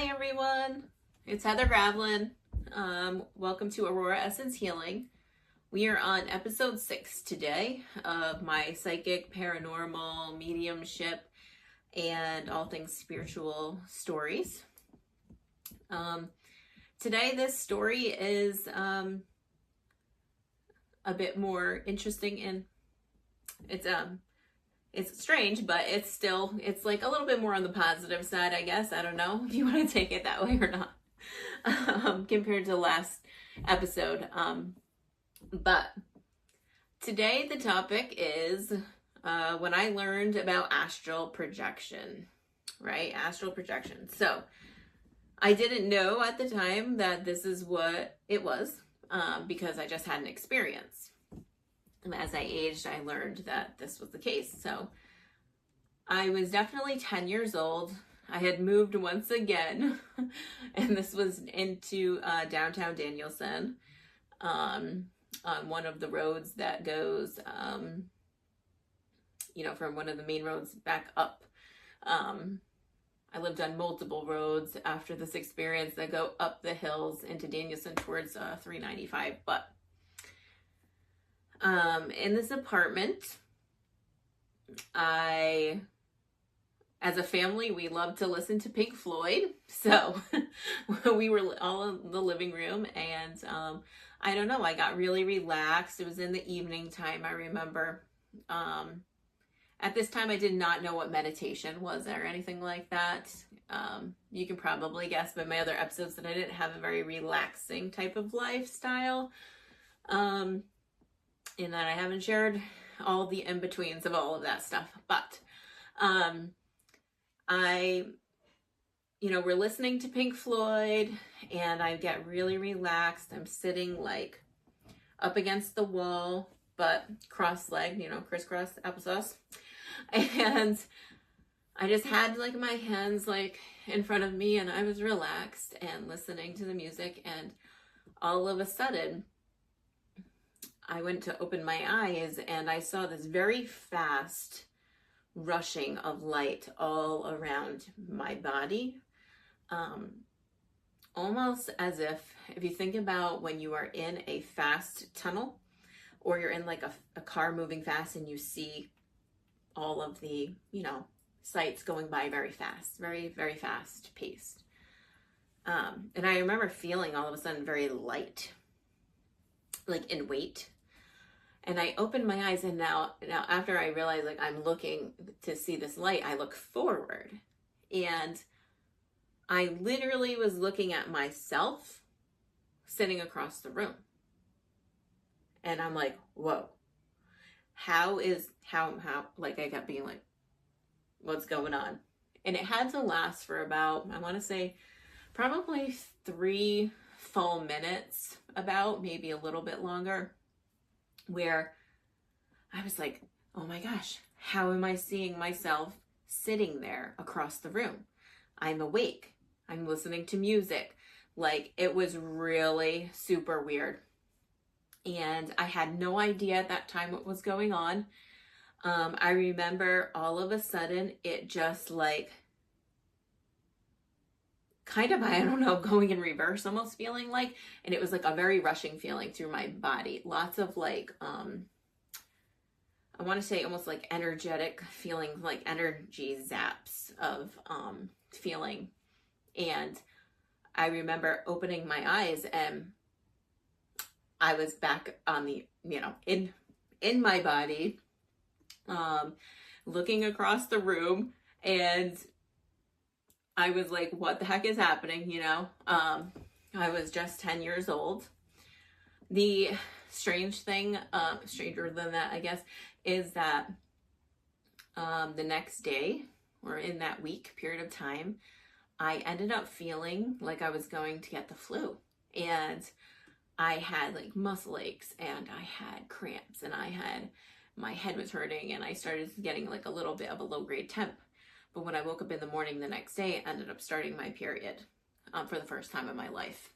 Hi everyone, it's Heather Gravlin. Welcome to Aurora Essence Healing. We are on episode 6 today of my psychic, paranormal, mediumship, and all things spiritual stories. Today this story is a bit more interesting, and it's strange, but it's like a little bit more on the positive side, I guess. I don't know if you want to take it that way or not, compared to the last episode. But today the topic is when I learned about astral projection, right? Astral projection. So I didn't know at the time that this is what it was, because I just had an experience. And as I aged, I learned that this was the case. So I was definitely 10 years old. I had moved once again, and this was into downtown Danielson, on one of the roads that goes, from one of the main roads back up. I lived on multiple roads after this experience that go up the hills into Danielson towards 395, but in this apartment, as a family, we loved to listen to Pink Floyd. So we were all in the living room, and I don't know, I got really relaxed. It was in the evening time, I remember. At this time, I did not know what meditation was or anything like that. You can probably guess by my other episodes that I didn't have a very relaxing type of lifestyle. In that I haven't shared all the in-betweens of all of that stuff. But we're listening to Pink Floyd, and I get really relaxed. I'm sitting like up against the wall, but cross-legged, crisscross applesauce. And I just had like my hands like in front of me, and I was relaxed and listening to the music, and all of a sudden I went to open my eyes, and I saw this very fast rushing of light all around my body. Almost as if you think about when you are in a fast tunnel, or you're in like a car moving fast, and you see all of the, sights going by very fast, very, very fast paced. And I remember feeling all of a sudden very light, like in weight. And I opened my eyes, and now after I realized like I'm looking to see this light, I look forward, and I literally was looking at myself sitting across the room. And I'm like, whoa, how like I kept being like, what's going on? And it had to last for about, I want to say probably 3 full minutes, about maybe a little bit longer, where I was like, oh my gosh, how am I seeing myself sitting there across the room? I'm awake. I'm listening to music. Like, it was really super weird. And I had no idea at that time what was going on. I remember all of a sudden it just like kind of, I don't know, going in reverse, almost feeling like, and it was like a very rushing feeling through my body. Lots of like, I want to say almost like energetic feeling, like energy zaps of feeling. And I remember opening my eyes, and I was back on the, in my body, looking across the room, and I was like, what the heck is happening? I was just 10 years old. The strange thing, stranger than that, I guess, is that the next day, or in that week period of time, I ended up feeling like I was going to get the flu. And I had like muscle aches, and I had cramps, and my head was hurting, and I started getting like a little bit of a low grade temp. But when I woke up in the morning the next day, I ended up starting my period for the first time in my life.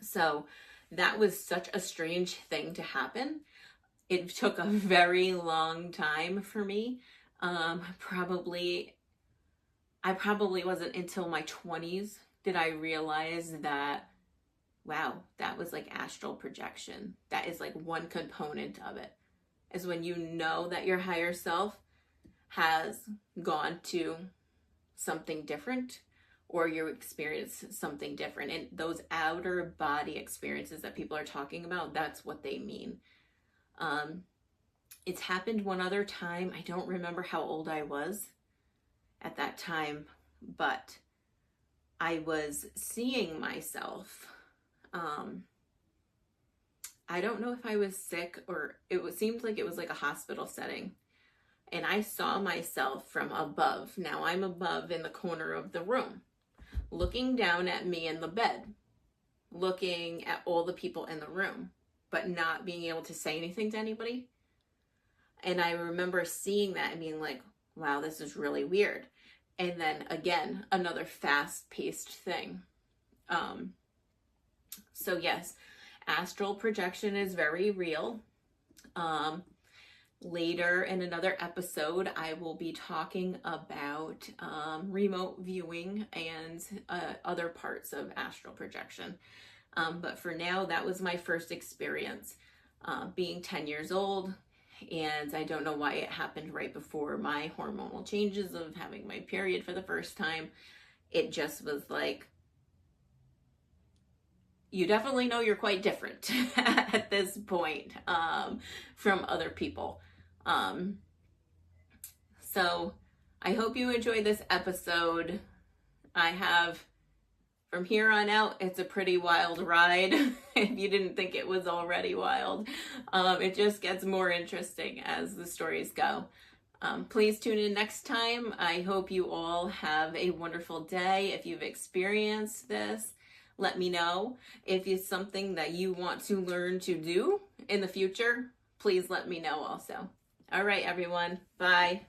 So that was such a strange thing to happen. It took a very long time for me. Probably I probably wasn't until my 20s did I realize that, wow, that was like astral projection. That is like one component of it, is when you know that your higher self has gone to something different, or you experience something different. And those outer body experiences that people are talking about, that's what they mean. It's happened one other time. I don't remember how old I was at that time, but I was seeing myself. I don't know if I was sick, or seemed like it was like a hospital setting. And I saw myself from above. Now I'm above in the corner of the room, looking down at me in the bed, looking at all the people in the room, but not being able to say anything to anybody. And I remember seeing that and being like, wow, this is really weird. And then again, another fast-paced thing. So yes, astral projection is very real. Later in another episode, I will be talking about remote viewing and other parts of astral projection. But for now, that was my first experience, being 10 years old. And I don't know why it happened right before my hormonal changes of having my period for the first time. It just was like, you definitely know you're quite different at this point from other people. So I hope you enjoyed this episode. I have, from here on out, it's a pretty wild ride. If you didn't think it was already wild, it just gets more interesting as the stories go. Please tune in next time. I hope you all have a wonderful day. If you've experienced this, let me know. If it's something that you want to learn to do in the future, please let me know also. All right, everyone. Bye.